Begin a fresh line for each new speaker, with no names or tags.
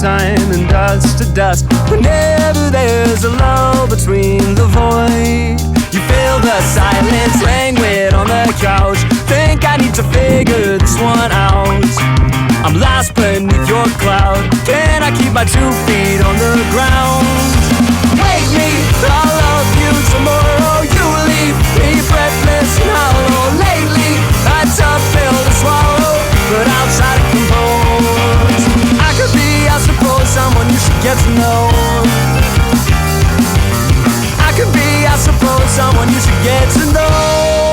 time and dust to dust. Whenever there's a lull between the void, you feel the silence languid on the couch. Think I need to figure this one out. I'm lost beneath your cloud. Can I keep my 2 feet on the ground? Wake me, I'll love you tomorrow. You leave me breathless and hollow. Lately, a tough pill to swallow, but I'll try to compose. I could be, I suppose, someone you should get to know. I could be, I suppose, someone you should get to know.